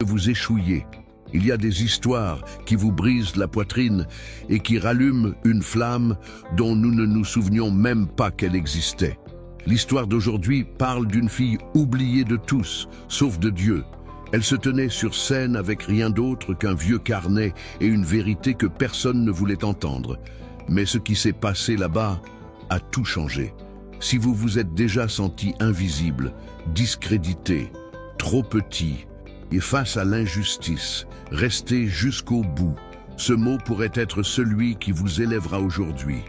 vous échouiez. Il y a des histoires qui vous brisent la poitrine et qui rallument une flamme dont nous ne nous souvenions même pas qu'elle existait. L'histoire d'aujourd'hui parle d'une fille oubliée de tous, sauf de Dieu. Elle se tenait sur scène avec rien d'autre qu'un vieux carnet et une vérité que personne ne voulait entendre. Mais ce qui s'est passé là-bas a tout changé. Si vous vous êtes déjà senti invisible, discrédité, trop petit, et face à l'injustice, restez jusqu'au bout. Ce mot pourrait être celui qui vous élèvera aujourd'hui.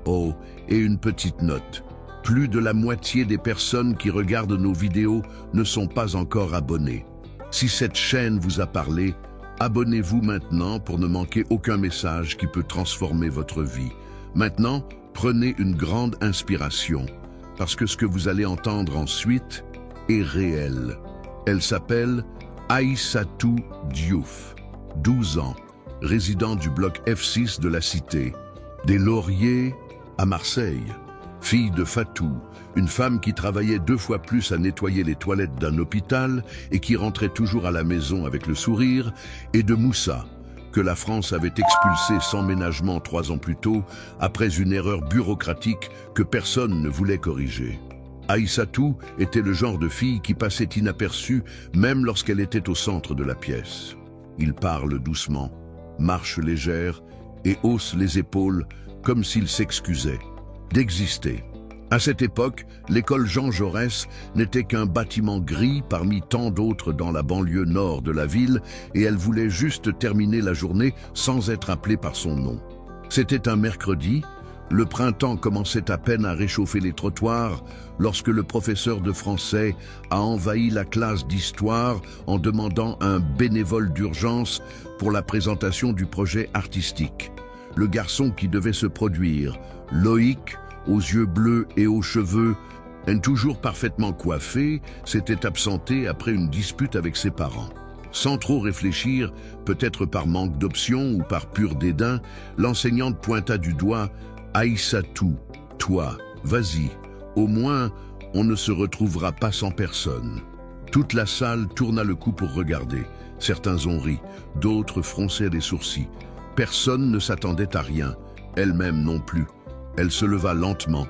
Oh, et une petite note. Plus de la moitié des personnes qui regardent nos vidéos ne sont pas encore abonnées. Si cette chaîne vous a parlé, abonnez-vous maintenant pour ne manquer aucun message qui peut transformer votre vie. Maintenant, prenez une grande inspiration, parce que ce que vous allez entendre ensuite est réel. Elle s'appelle Aïssatou Diouf, 12 ans, résident du bloc F6 de la Cité, des Lauriers à Marseille. Fille de Fatou, une femme qui travaillait 2 fois plus à nettoyer les toilettes d'un hôpital et qui rentrait toujours à la maison avec le sourire, et de Moussa, que la France avait expulsé sans ménagement 3 ans plus tôt, après une erreur bureaucratique que personne ne voulait corriger. Aïssatou était le genre de fille qui passait inaperçue même lorsqu'elle était au centre de la pièce. Il parle doucement, marche légère et hausse les épaules comme s'il s'excusait d'exister. À cette époque, l'école Jean Jaurès n'était qu'un bâtiment gris parmi tant d'autres dans la banlieue nord de la ville et elle voulait juste terminer la journée sans être appelée par son nom. C'était un mercredi, le printemps commençait à peine à réchauffer les trottoirs lorsque le professeur de français a envahi la classe d'histoire en demandant un bénévole d'urgence pour la présentation du projet artistique. Le garçon qui devait se produire, Loïc, aux yeux bleus et aux cheveux, toujours parfaitement coiffé, s'était absenté après une dispute avec ses parents. Sans trop réfléchir, peut-être par manque d'options ou par pur dédain, l'enseignante pointa du doigt « Aïssatou, toi, vas-y, au moins on ne se retrouvera pas sans personne ». Toute la salle tourna le cou pour regarder. Certains ont ri, d'autres fronçaient les sourcils. Personne ne s'attendait à rien, elle-même non plus. Elle se leva lentement,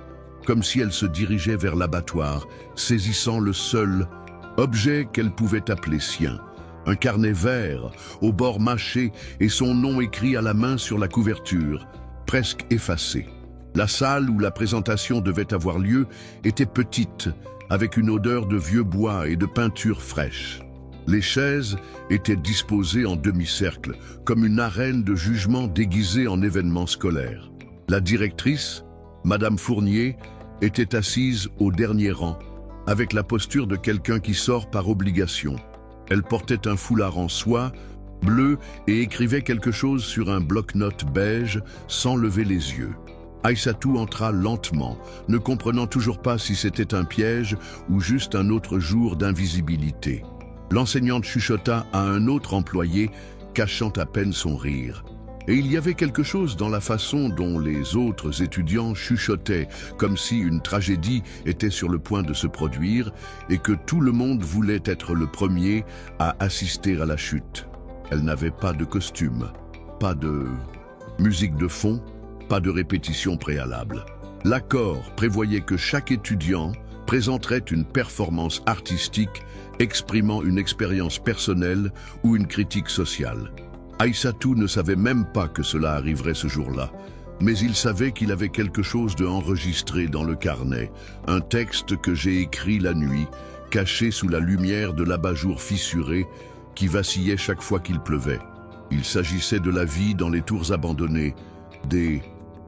comme si elle se dirigeait vers l'abattoir, saisissant le seul objet qu'elle pouvait appeler sien. Un carnet vert, au bord mâché et son nom écrit à la main sur la couverture, presque effacé. La salle où la présentation devait avoir lieu était petite, avec une odeur de vieux bois et de peinture fraîche. Les chaises étaient disposées en demi-cercle, comme une arène de jugement déguisée en événement scolaire. La directrice, Madame Fournier, était assise au dernier rang, avec la posture de quelqu'un qui sort par obligation. Elle portait un foulard en soie, bleu, et écrivait quelque chose sur un bloc-notes beige, sans lever les yeux. Aïssatou entra lentement, ne comprenant toujours pas si c'était un piège ou juste un autre jour d'invisibilité. L'enseignante chuchota à un autre employé, cachant à peine son rire. Et il y avait quelque chose dans la façon dont les autres étudiants chuchotaient, comme si une tragédie était sur le point de se produire et que tout le monde voulait être le premier à assister à la chute. Elle n'avait pas de costume, pas de musique de fond, pas de répétition préalable. L'accord prévoyait que chaque étudiant présenterait une performance artistique exprimant une expérience personnelle ou une critique sociale. Aïssatou ne savait même pas que cela arriverait ce jour-là, mais il savait qu'il avait quelque chose de enregistré dans le carnet, un texte que j'ai écrit la nuit, caché sous la lumière de l'abat-jour fissuré qui vacillait chaque fois qu'il pleuvait. Il s'agissait de la vie dans les tours abandonnées, des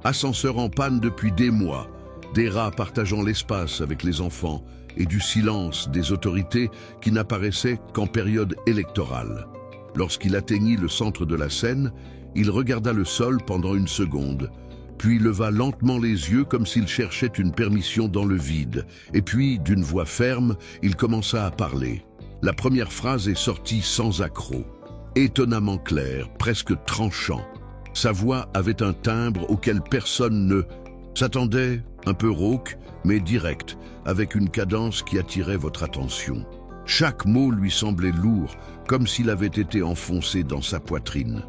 ascenseurs en panne depuis des mois, des rats partageant l'espace avec les enfants et du silence des autorités qui n'apparaissaient qu'en période électorale. Lorsqu'il atteignit le centre de la scène, il regarda le sol pendant une seconde, puis leva lentement les yeux comme s'il cherchait une permission dans le vide. Et puis, d'une voix ferme, il commença à parler. La première phrase est sortie sans accroc, étonnamment claire, presque tranchant. Sa voix avait un timbre auquel personne ne s'attendait, un peu rauque, mais direct, avec une cadence qui attirait votre attention. Chaque mot lui semblait lourd, comme s'il avait été enfoncé dans sa poitrine.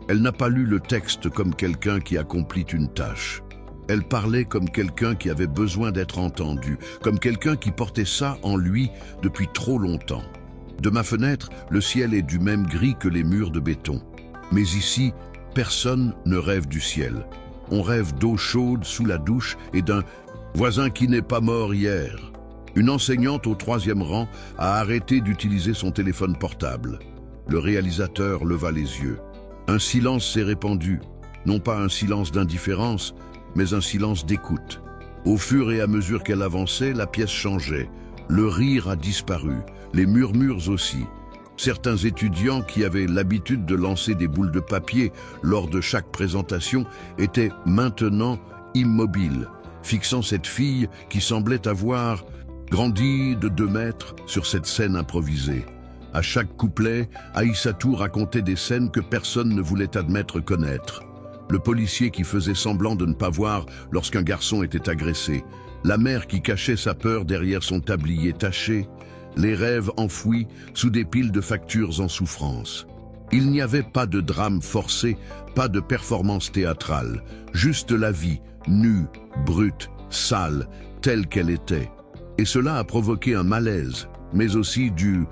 Elle n'a pas lu le texte comme quelqu'un qui accomplit une tâche. Elle parlait comme quelqu'un qui avait besoin d'être entendu, comme quelqu'un qui portait ça en lui depuis trop longtemps. De ma fenêtre, le ciel est du même gris que les murs de béton. Mais ici, personne ne rêve du ciel. On rêve d'eau chaude sous la douche et d'un voisin qui n'est pas mort hier. Une enseignante au 3e rang a arrêté d'utiliser son téléphone portable. Le réalisateur leva les yeux. Un silence s'est répandu, non pas un silence d'indifférence, mais un silence d'écoute. Au fur et à mesure qu'elle avançait, la pièce changeait. Le rire a disparu, les murmures aussi. Certains étudiants qui avaient l'habitude de lancer des boules de papier lors de chaque présentation étaient maintenant immobiles, fixant cette fille qui semblait avoir grandi de 2 mètres sur cette scène improvisée. À chaque couplet, Aïssatou racontait des scènes que personne ne voulait admettre connaître. Le policier qui faisait semblant de ne pas voir lorsqu'un garçon était agressé, la mère qui cachait sa peur derrière son tablier taché, les rêves enfouis sous des piles de factures en souffrance. Il n'y avait pas de drame forcé, pas de performance théâtrale, juste la vie, nue, brute, sale, telle qu'elle était. Et cela a provoqué un malaise, mais aussi du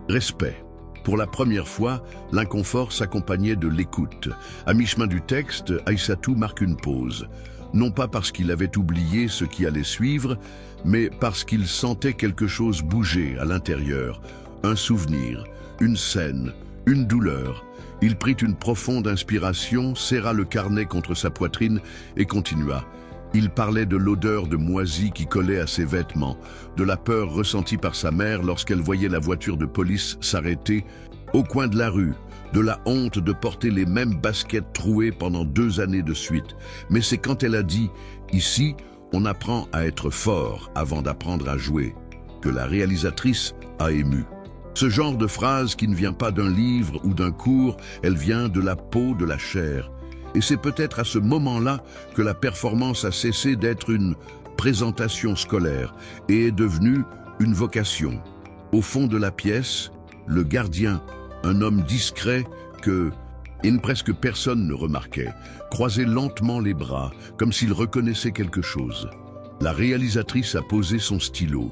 respect. Pour la première fois, l'inconfort s'accompagnait de l'écoute. À mi-chemin du texte, Aïssatou marque une pause. Non pas parce qu'il avait oublié ce qui allait suivre, mais parce qu'il sentait quelque chose bouger à l'intérieur. Un souvenir, une scène, une douleur. Il prit une profonde inspiration, serra le carnet contre sa poitrine et continua. Il parlait de l'odeur de moisi qui collait à ses vêtements, de la peur ressentie par sa mère lorsqu'elle voyait la voiture de police s'arrêter au coin de la rue, de la honte de porter les mêmes baskets trouées pendant 2 années de suite. Mais c'est quand elle a dit « Ici, on apprend à être fort avant d'apprendre à jouer » que la réalisatrice a ému. Ce genre de phrase qui ne vient pas d'un livre ou d'un cours, elle vient de la peau, de la chair. Et c'est peut-être à ce moment-là que la performance a cessé d'être une présentation scolaire et est devenue une vocation. Au fond de la pièce, le gardien, un homme discret que presque personne ne remarquait, croisait lentement les bras, comme s'il reconnaissait quelque chose. La réalisatrice a posé son stylo.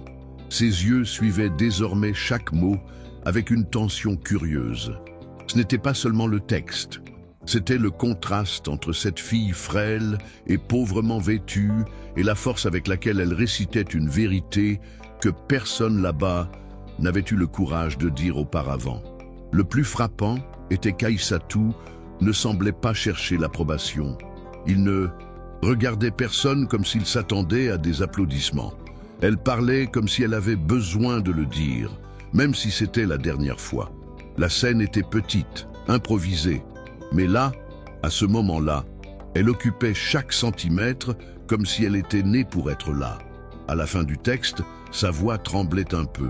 Ses yeux suivaient désormais chaque mot avec une tension curieuse. Ce n'était pas seulement le texte. C'était le contraste entre cette fille frêle et pauvrement vêtue et la force avec laquelle elle récitait une vérité que personne là-bas n'avait eu le courage de dire auparavant. Le plus frappant était qu'Aïssatou ne semblait pas chercher l'approbation. Il ne regardait personne comme s'il s'attendait à des applaudissements. Elle parlait comme si elle avait besoin de le dire, même si c'était la dernière fois. La scène était petite, improvisée. Mais là, à ce moment-là, elle occupait chaque centimètre comme si elle était née pour être là. À la fin du texte, sa voix tremblait un peu,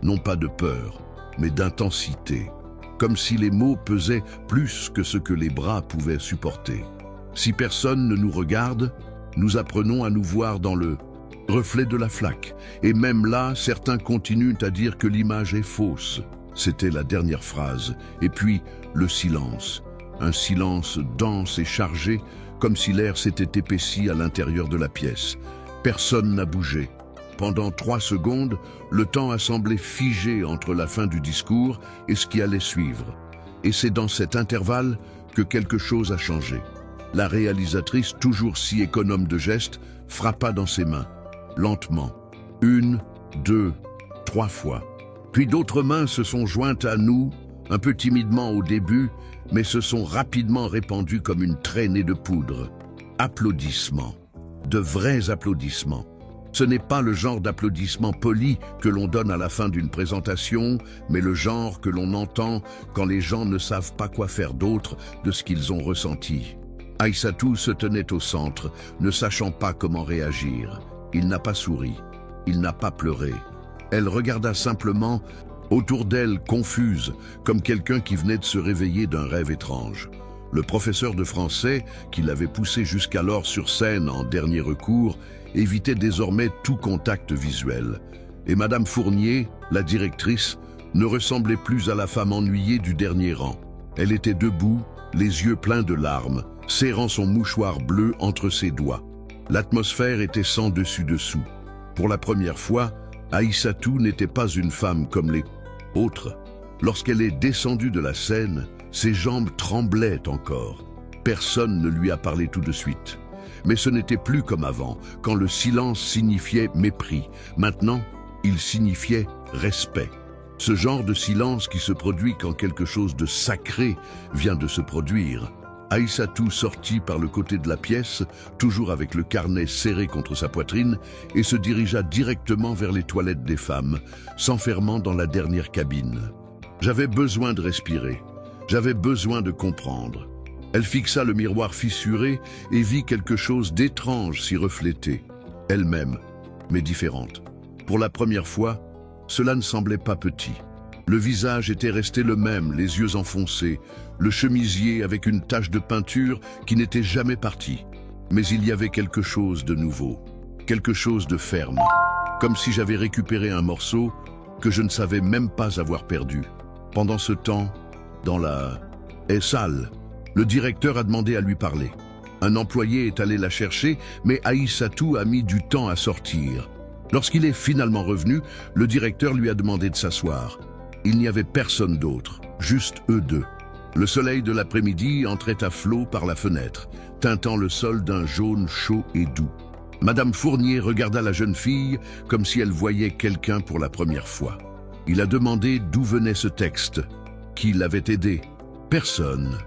non pas de peur, mais d'intensité, comme si les mots pesaient plus que ce que les bras pouvaient supporter. Si personne ne nous regarde, nous apprenons à nous voir dans le reflet de la flaque, et même là, certains continuent à dire que l'image est fausse. C'était la dernière phrase, et puis le silence. Un silence dense et chargé, comme si l'air s'était épaissi à l'intérieur de la pièce. Personne n'a bougé. Pendant 3 secondes, le temps a semblé figé entre la fin du discours et ce qui allait suivre. Et c'est dans cet intervalle que quelque chose a changé. La réalisatrice, toujours si économe de gestes, frappa dans ses mains, lentement. 1, 2, 3 fois. Puis d'autres mains se sont jointes à nous, un peu timidement au début, mais se sont rapidement répandues comme une traînée de poudre. Applaudissements. De vrais applaudissements. Ce n'est pas le genre d'applaudissements polis que l'on donne à la fin d'une présentation, mais le genre que l'on entend quand les gens ne savent pas quoi faire d'autre de ce qu'ils ont ressenti. Aïssatou se tenait au centre, ne sachant pas comment réagir. Il n'a pas souri, il n'a pas pleuré. Elle regarda simplement autour d'elle, confuse, comme quelqu'un qui venait de se réveiller d'un rêve étrange. Le professeur de français, qui l'avait poussé jusqu'alors sur scène en dernier recours, évitait désormais tout contact visuel. Et Madame Fournier, la directrice, ne ressemblait plus à la femme ennuyée du dernier rang. Elle était debout, les yeux pleins de larmes, serrant son mouchoir bleu entre ses doigts. L'atmosphère était sans dessus-dessous. Pour la première fois, Aïssatou n'était pas une femme comme les autres. Lorsqu'elle est descendue de la scène, ses jambes tremblaient encore. Personne ne lui a parlé tout de suite. Mais ce n'était plus comme avant, quand le silence signifiait mépris. Maintenant, il signifiait respect. Ce genre de silence qui se produit quand quelque chose de sacré vient de se produire. Aïssatou sortit par le côté de la pièce, toujours avec le carnet serré contre sa poitrine, et se dirigea directement vers les toilettes des femmes, s'enfermant dans la dernière cabine. J'avais besoin de respirer. J'avais besoin de comprendre. Elle fixa le miroir fissuré et vit quelque chose d'étrange s'y refléter. Elle-même, mais différente. Pour la première fois, cela ne semblait pas petit. Le visage était resté le même, les yeux enfoncés, le chemisier avec une tache de peinture qui n'était jamais partie. Mais il y avait quelque chose de nouveau, quelque chose de ferme, comme si j'avais récupéré un morceau que je ne savais même pas avoir perdu. Pendant ce temps, dans la salle, le directeur a demandé à lui parler. Un employé est allé la chercher, mais Aïssatou a mis du temps à sortir. Lorsqu'il est finalement revenu, le directeur lui a demandé de s'asseoir. Il n'y avait personne d'autre, juste eux deux. Le soleil de l'après-midi entrait à flot par la fenêtre, teintant le sol d'un jaune chaud et doux. Madame Fournier regarda la jeune fille comme si elle voyait quelqu'un pour la première fois. Il a demandé d'où venait ce texte, qui l'avait aidé. Personne,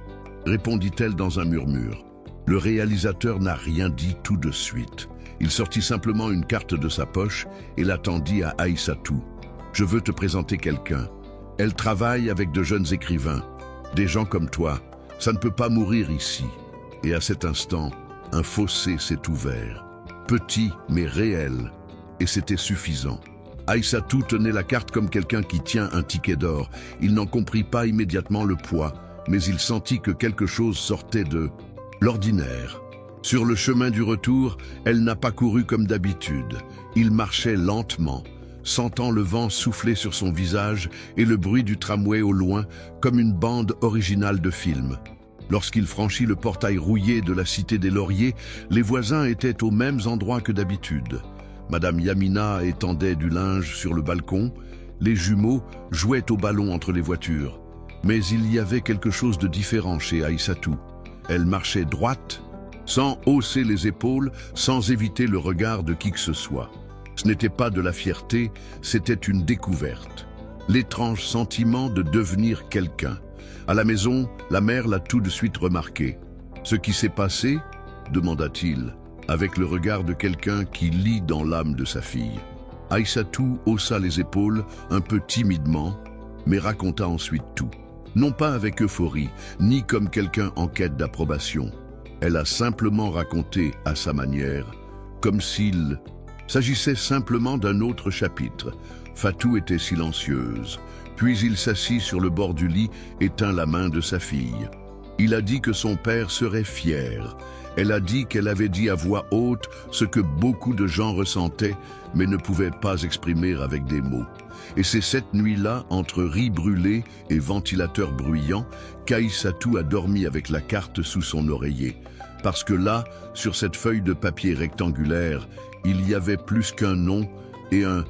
répondit-elle dans un murmure. Le réalisateur n'a rien dit tout de suite. Il sortit simplement une carte de sa poche et la tendit à Aïssatou. « Je veux te présenter quelqu'un. Elle travaille avec de jeunes écrivains. Des gens comme toi. Ça ne peut pas mourir ici. » Et à cet instant, un fossé s'est ouvert. Petit mais réel. Et c'était suffisant. Aïssatou tenait la carte comme quelqu'un qui tient un ticket d'or. Il n'en comprit pas immédiatement le poids, mais il sentit que quelque chose sortait de l'ordinaire. Sur le chemin du retour, elle n'a pas couru comme d'habitude. Il marchait lentement, sentant le vent souffler sur son visage et le bruit du tramway au loin comme une bande originale de film. Lorsqu'il franchit le portail rouillé de la Cité des Lauriers, les voisins étaient aux mêmes endroits que d'habitude. Madame Yamina étendait du linge sur le balcon, les jumeaux jouaient au ballon entre les voitures. Mais il y avait quelque chose de différent chez Aïssatou. Elle marchait droite, sans hausser les épaules, sans éviter le regard de qui que ce soit. Ce n'était pas de la fierté, c'était une découverte. L'étrange sentiment de devenir quelqu'un. À la maison, la mère l'a tout de suite remarqué. « Ce qui s'est passé ?» demanda-t-il, avec le regard de quelqu'un qui lit dans l'âme de sa fille. Aïssatou haussa les épaules, un peu timidement, mais raconta ensuite tout. Non pas avec euphorie, ni comme quelqu'un en quête d'approbation. Elle a simplement raconté à sa manière, comme s'il s'agissait simplement d'un autre chapitre. Fatou était silencieuse, puis il s'assit sur le bord du lit et tint la main de sa fille. Il a dit que son père serait fier. Elle a dit qu'elle avait dit à voix haute ce que beaucoup de gens ressentaient, mais ne pouvaient pas exprimer avec des mots. Et c'est cette nuit-là, entre riz brûlé et ventilateur bruyant, qu'Aïssatou a dormi avec la carte sous son oreiller. Parce que là, sur cette feuille de papier rectangulaire, il y avait plus qu'un nom et un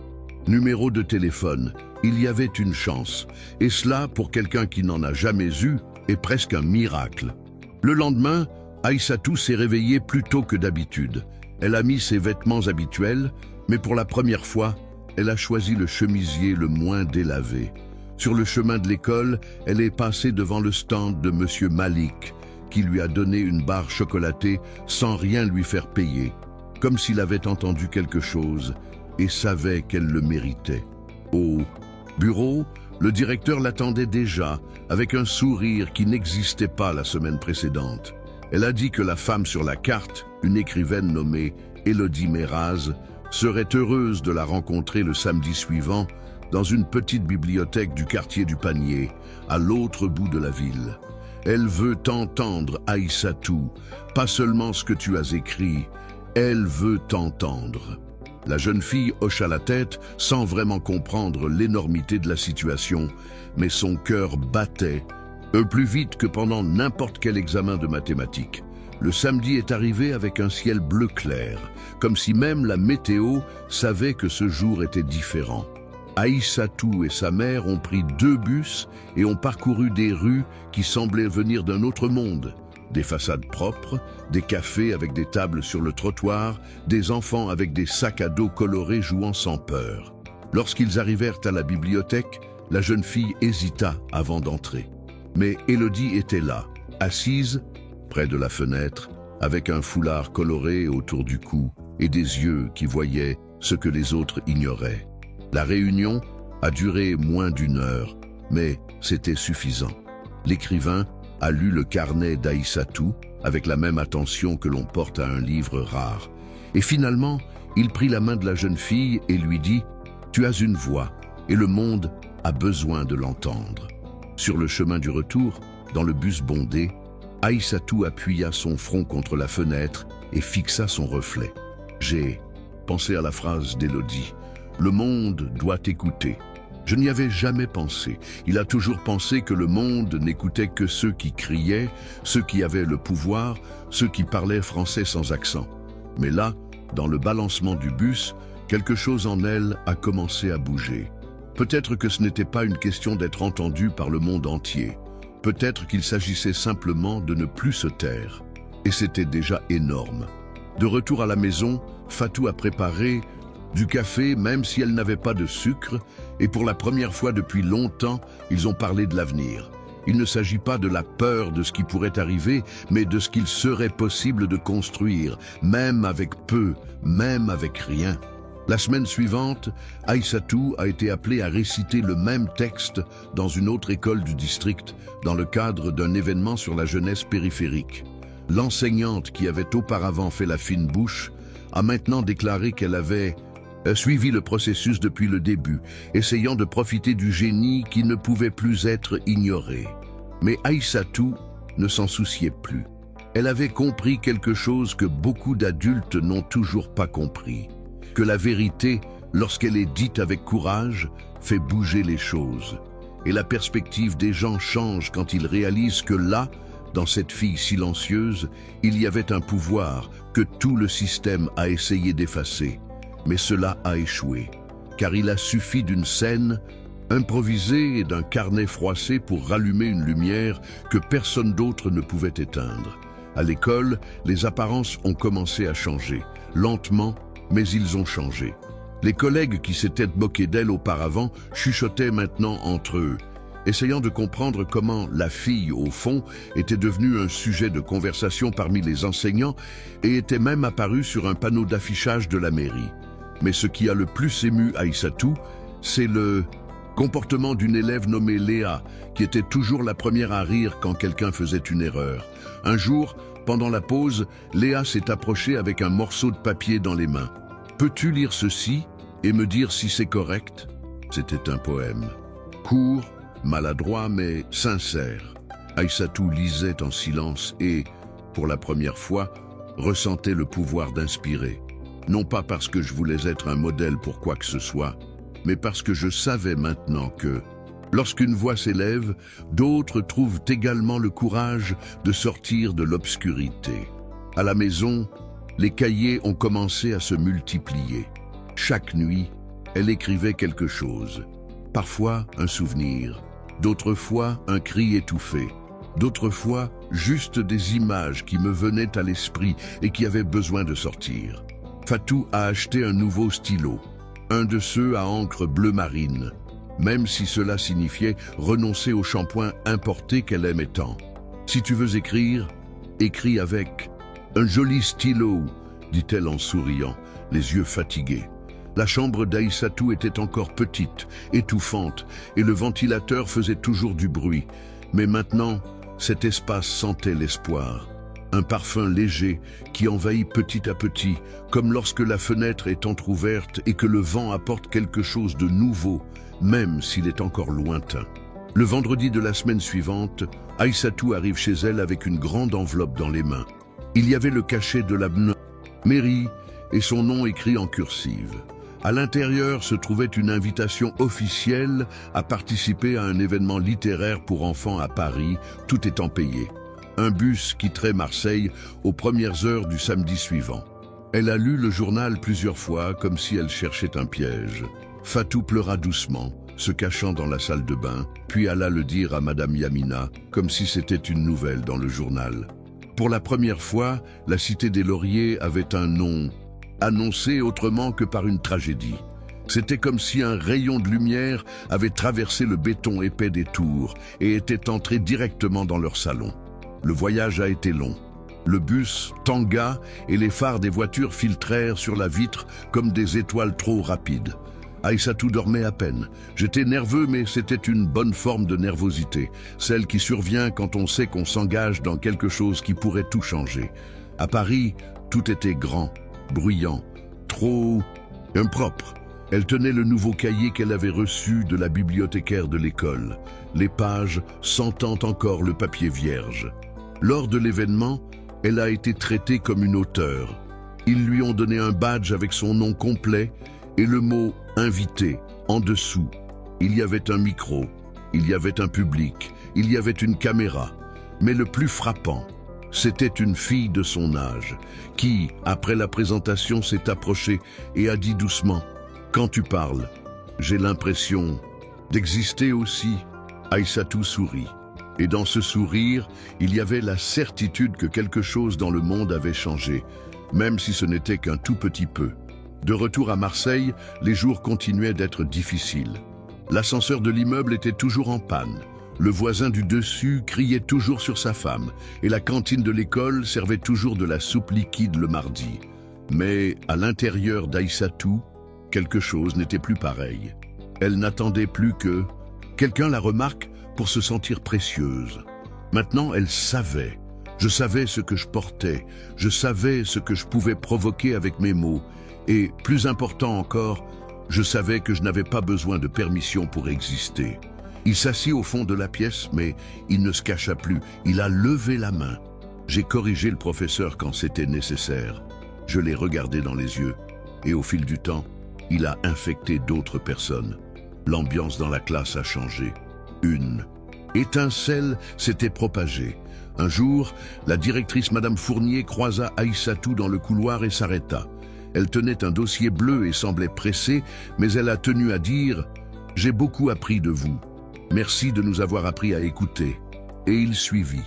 numéro de téléphone. Il y avait une chance. Et cela, pour quelqu'un qui n'en a jamais eu, est presque un miracle. Le lendemain, Aïssatou s'est réveillée plus tôt que d'habitude. Elle a mis ses vêtements habituels, mais pour la première fois, elle a choisi le chemisier le moins délavé. Sur le chemin de l'école, elle est passée devant le stand de Monsieur Malik, qui lui a donné une barre chocolatée sans rien lui faire payer, comme s'il avait entendu quelque chose et savait qu'elle le méritait. Au bureau, le directeur l'attendait déjà, avec un sourire qui n'existait pas la semaine précédente. Elle a dit que la femme sur la carte, une écrivaine nommée Élodie Méraz, serait heureuse de la rencontrer le samedi suivant dans une petite bibliothèque du quartier du Panier, à l'autre bout de la ville. Elle veut t'entendre, Aïssatou, pas seulement ce que tu as écrit, elle veut t'entendre. La jeune fille hocha la tête sans vraiment comprendre l'énormité de la situation, mais son cœur battait, plus vite que pendant n'importe quel examen de mathématiques. Le samedi est arrivé avec un ciel bleu clair, comme si même la météo savait que ce jour était différent. Aïssatou et sa mère ont pris 2 bus et ont parcouru des rues qui semblaient venir d'un autre monde. Des façades propres, des cafés avec des tables sur le trottoir, des enfants avec des sacs à dos colorés jouant sans peur. Lorsqu'ils arrivèrent à la bibliothèque, la jeune fille hésita avant d'entrer. Mais Élodie était là, assise, près de la fenêtre, avec un foulard coloré autour du cou et des yeux qui voyaient ce que les autres ignoraient. La réunion a duré moins d'1 heure, mais c'était suffisant. L'écrivain a lu le carnet d'Aïssatou avec la même attention que l'on porte à un livre rare. Et finalement, il prit la main de la jeune fille et lui dit « Tu as une voix et le monde a besoin de l'entendre. » Sur le chemin du retour, dans le bus bondé, Aïssatou appuya son front contre la fenêtre et fixa son reflet. J'ai pensé à la phrase d'Élodie. Le monde doit écouter. Je n'y avais jamais pensé. Il a toujours pensé que le monde n'écoutait que ceux qui criaient, ceux qui avaient le pouvoir, ceux qui parlaient français sans accent. Mais là, dans le balancement du bus, quelque chose en elle a commencé à bouger. Peut-être que ce n'était pas une question d'être entendu par le monde entier. Peut-être qu'il s'agissait simplement de ne plus se taire. Et c'était déjà énorme. De retour à la maison, Fatou a préparé du café, même si elle n'avait pas de sucre, et pour la première fois depuis longtemps, ils ont parlé de l'avenir. Il ne s'agit pas de la peur de ce qui pourrait arriver, mais de ce qu'il serait possible de construire, même avec peu, même avec rien. La semaine suivante, Aïssatou a été appelée à réciter le même texte dans une autre école du district, dans le cadre d'un événement sur la jeunesse périphérique. L'enseignante qui avait auparavant fait la fine bouche a maintenant déclaré qu'elle avait suivi le processus depuis le début, essayant de profiter du génie qui ne pouvait plus être ignoré. Mais Aïssatou ne s'en souciait plus. Elle avait compris quelque chose que beaucoup d'adultes n'ont toujours pas compris, que la vérité, lorsqu'elle est dite avec courage, fait bouger les choses. Et la perspective des gens change quand ils réalisent que là, dans cette fille silencieuse, il y avait un pouvoir que tout le système a essayé d'effacer. Mais cela a échoué, car il a suffi d'une scène improvisée et d'un carnet froissé pour rallumer une lumière que personne d'autre ne pouvait éteindre. À l'école, les apparences ont commencé à changer, lentement, mais ils ont changé. Les collègues qui s'étaient moqués d'elle auparavant chuchotaient maintenant entre eux, essayant de comprendre comment la fille, au fond, était devenue un sujet de conversation parmi les enseignants et était même apparue sur un panneau d'affichage de la mairie. Mais ce qui a le plus ému Aïssatou, c'est le comportement d'une élève nommée Léa, qui était toujours la première à rire quand quelqu'un faisait une erreur. Un jour, pendant la pause, Léa s'est approchée avec un morceau de papier dans les mains. « Peux-tu lire ceci et me dire si c'est correct ?» C'était un poème. Court, maladroit mais sincère. Aïssatou lisait en silence et, pour la première fois, ressentait le pouvoir d'inspirer. Non pas parce que je voulais être un modèle pour quoi que ce soit, mais parce que je savais maintenant que, lorsqu'une voix s'élève, d'autres trouvent également le courage de sortir de l'obscurité. À la maison, les cahiers ont commencé à se multiplier. Chaque nuit, elle écrivait quelque chose. Parfois un souvenir, d'autres fois un cri étouffé, d'autres fois juste des images qui me venaient à l'esprit et qui avaient besoin de sortir. Fatou a acheté un nouveau stylo, un de ceux à encre bleu marine, même si cela signifiait renoncer au shampoing importé qu'elle aimait tant. Si tu veux écrire, écris avec un joli stylo, dit-elle en souriant, les yeux fatigués. La chambre d'Aïssatou était encore petite, étouffante, et le ventilateur faisait toujours du bruit. Mais maintenant, cet espace sentait l'espoir. Un parfum léger qui envahit petit à petit, comme lorsque la fenêtre est entr'ouverte et que le vent apporte quelque chose de nouveau, même s'il est encore lointain. Le vendredi de la semaine suivante, Aïssatou arrive chez elle avec une grande enveloppe dans les mains. Il y avait le cachet de la mairie et son nom écrit en cursive. À l'intérieur se trouvait une invitation officielle à participer à un événement littéraire pour enfants à Paris, tout étant payé. Un bus quitterait Marseille aux premières heures du samedi suivant. Elle a lu le journal plusieurs fois comme si elle cherchait un piège. Fatou pleura doucement, se cachant dans la salle de bain, puis alla le dire à Madame Yamina, comme si c'était une nouvelle dans le journal. Pour la première fois, la Cité des Lauriers avait un nom, annoncé autrement que par une tragédie. C'était comme si un rayon de lumière avait traversé le béton épais des tours et était entré directement dans leur salon. Le voyage a été long. Le bus tangua et les phares des voitures filtrèrent sur la vitre comme des étoiles trop rapides. Aïssatou dormait à peine. J'étais nerveux, mais c'était une bonne forme de nervosité, celle qui survient quand on sait qu'on s'engage dans quelque chose qui pourrait tout changer. À Paris, tout était grand, bruyant, trop impropre. Elle tenait le nouveau cahier qu'elle avait reçu de la bibliothécaire de l'école, les pages sentant encore le papier vierge. Lors de l'événement, elle a été traitée comme une auteure. Ils lui ont donné un badge avec son nom complet et le mot « invité » en dessous. Il y avait un micro, il y avait un public, il y avait une caméra. Mais le plus frappant, c'était une fille de son âge qui, après la présentation, s'est approchée et a dit doucement « Quand tu parles, j'ai l'impression d'exister aussi. » Aïssatou sourit. Et dans ce sourire, il y avait la certitude que quelque chose dans le monde avait changé, même si ce n'était qu'un tout petit peu. De retour à Marseille, les jours continuaient d'être difficiles. L'ascenseur de l'immeuble était toujours en panne. Le voisin du dessus criait toujours sur sa femme, et la cantine de l'école servait toujours de la soupe liquide le mardi. Mais à l'intérieur d'Aïssatou, quelque chose n'était plus pareil. Elle n'attendait plus que quelqu'un la remarque pour se sentir précieuse. Maintenant, elle savait. Je savais ce que je portais. Je savais ce que je pouvais provoquer avec mes mots. Et, plus important encore, je savais que je n'avais pas besoin de permission pour exister. Il s'assit au fond de la pièce, mais il ne se cacha plus. Il a levé la main. J'ai corrigé le professeur quand c'était nécessaire. Je l'ai regardé dans les yeux. Et au fil du temps, il a infecté d'autres personnes. L'ambiance dans la classe a changé. Une étincelle s'était propagée. Un jour, la directrice Madame Fournier croisa Aïssatou dans le couloir et s'arrêta. Elle tenait un dossier bleu et semblait pressée, mais elle a tenu à dire « J'ai beaucoup appris de vous. Merci de nous avoir appris à écouter. » Et il suivit.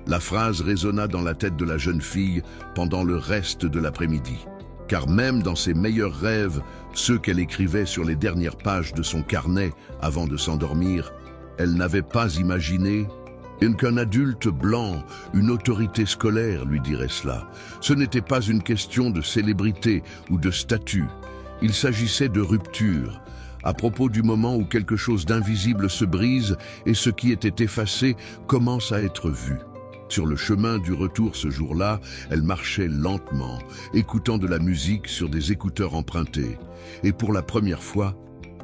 La phrase résonna dans la tête de la jeune fille pendant le reste de l'après-midi. Car même dans ses meilleurs rêves, ceux qu'elle écrivait sur les dernières pages de son carnet avant de s'endormir, elle n'avait pas imaginé qu'un adulte blanc, une autorité scolaire lui dirait cela. Ce n'était pas une question de célébrité ou de statut. Il s'agissait de rupture, à propos du moment où quelque chose d'invisible se brise et ce qui était effacé commence à être vu. Sur le chemin du retour ce jour-là, elle marchait lentement, écoutant de la musique sur des écouteurs empruntés. Et pour la première fois,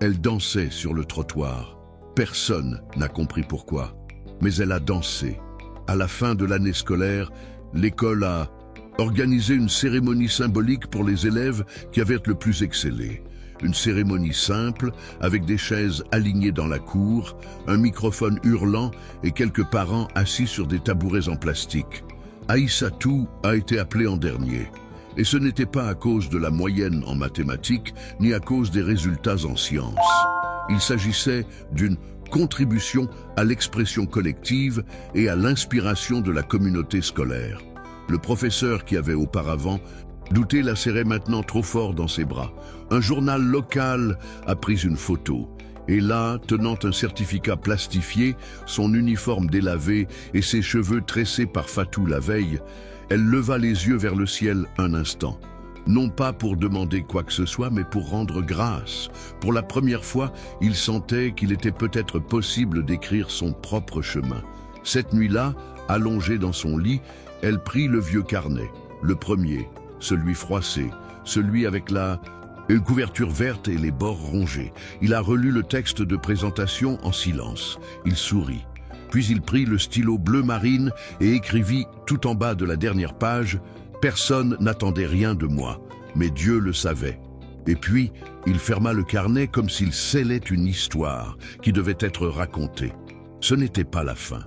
elle dansait sur le trottoir. Personne n'a compris pourquoi, mais elle a dansé. À la fin de l'année scolaire, l'école a organisé une cérémonie symbolique pour les élèves qui avaient le plus excellé. Une cérémonie simple, avec des chaises alignées dans la cour, un microphone hurlant et quelques parents assis sur des tabourets en plastique. Aïssatou a été appelée en dernier. Et ce n'était pas à cause de la moyenne en mathématiques, ni à cause des résultats en sciences. Il s'agissait d'une contribution à l'expression collective et à l'inspiration de la communauté scolaire. Le professeur qui avait auparavant douté la serrait maintenant trop fort dans ses bras. Un journal local a pris une photo. Et là, tenant un certificat plastifié, son uniforme délavé et ses cheveux tressés par Fatou la veille, elle leva les yeux vers le ciel un instant. Non pas pour demander quoi que ce soit, mais pour rendre grâce. Pour la première fois, il sentait qu'il était peut-être possible d'écrire son propre chemin. Cette nuit-là, allongée dans son lit, elle prit le vieux carnet, le premier, celui froissé, celui avec une couverture verte et les bords rongés. Il a relu le texte de présentation en silence. Il sourit. Puis il prit le stylo bleu marine et écrivit tout en bas de la dernière page « Personne n'attendait rien de moi. mais Dieu le savait. Et puis, il ferma le carnet comme s'il scellait une histoire qui devait être racontée. Ce n'était pas la fin.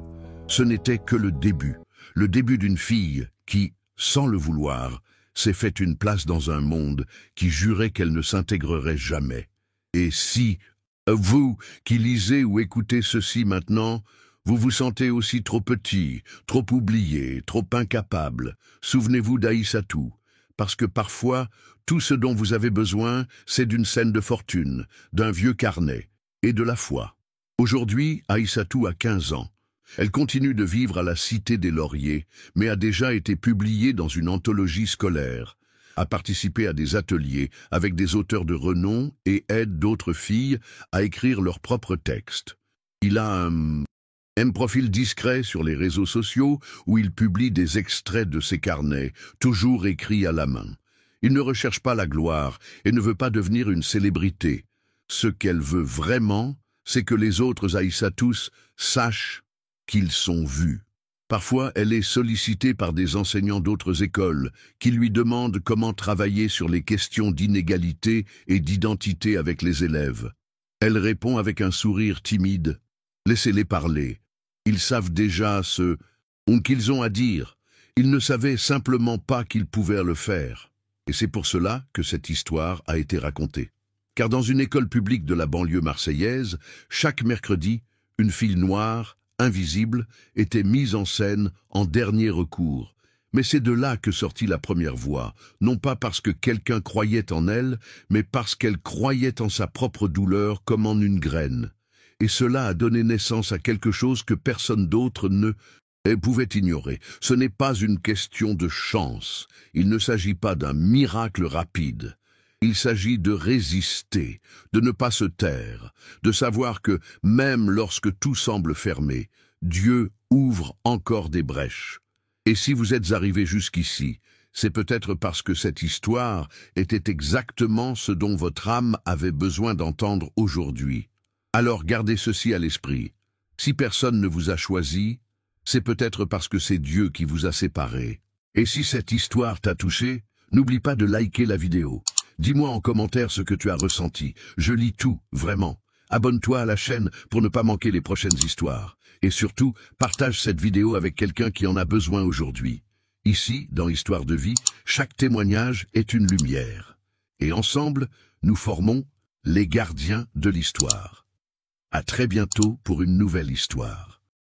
Ce n'était que le début d'une fille qui, sans le vouloir, s'est fait une place dans un monde qui jurait qu'elle ne s'intégrerait jamais. Et si, vous qui lisez ou écoutez ceci maintenant, vous vous sentez aussi trop petit, trop oublié, trop incapable, souvenez-vous d'Aïssatou, parce que parfois, tout ce dont vous avez besoin, c'est d'une scène de fortune, d'un vieux carnet et de la foi. Aujourd'hui, Aïssatou a 15 ans. Elle continue de vivre à la Cité des Lauriers, mais a déjà été publiée dans une anthologie scolaire, a participé à des ateliers avec des auteurs de renom et aide d'autres filles à écrire leurs propres textes. Il a un profil discret sur les réseaux sociaux où il publie des extraits de ses carnets, toujours écrits à la main. Il ne recherche pas la gloire et ne veut pas devenir une célébrité. Ce qu'elle veut vraiment, c'est que les autres Aïssatous sachent qu'ils sont vus. Parfois, elle est sollicitée par des enseignants d'autres écoles qui lui demandent comment travailler sur les questions d'inégalité et d'identité avec les élèves. Elle répond avec un sourire timide. Laissez-les parler. Ils savent déjà ce qu'ils ont à dire. Ils ne savaient simplement pas qu'ils pouvaient le faire. Et c'est pour cela que cette histoire a été racontée. Car dans une école publique de la banlieue marseillaise, chaque mercredi, une fille noire, invisible, était mise en scène en dernier recours. Mais c'est de là que sortit la première voix, non pas parce que quelqu'un croyait en elle, mais parce qu'elle croyait en sa propre douleur comme en une graine. Et cela a donné naissance à quelque chose que personne d'autre ne pouvait ignorer. Ce n'est pas une question de chance. Il ne s'agit pas d'un miracle rapide. Il s'agit de résister, de ne pas se taire, de savoir que, même lorsque tout semble fermé, Dieu ouvre encore des brèches. Et si vous êtes arrivé jusqu'ici, c'est peut-être parce que cette histoire était exactement ce dont votre âme avait besoin d'entendre aujourd'hui. Alors gardez ceci à l'esprit. Si personne ne vous a choisi, c'est peut-être parce que c'est Dieu qui vous a séparés. Et si cette histoire t'a touché, n'oublie pas de liker la vidéo. Dis-moi en commentaire ce que tu as ressenti. Je lis tout, vraiment. Abonne-toi à la chaîne pour ne pas manquer les prochaines histoires. Et surtout, partage cette vidéo avec quelqu'un qui en a besoin aujourd'hui. Ici, dans Histoire de vie, chaque témoignage est une lumière. Et ensemble, nous formons les gardiens de l'histoire. À très bientôt pour une nouvelle histoire.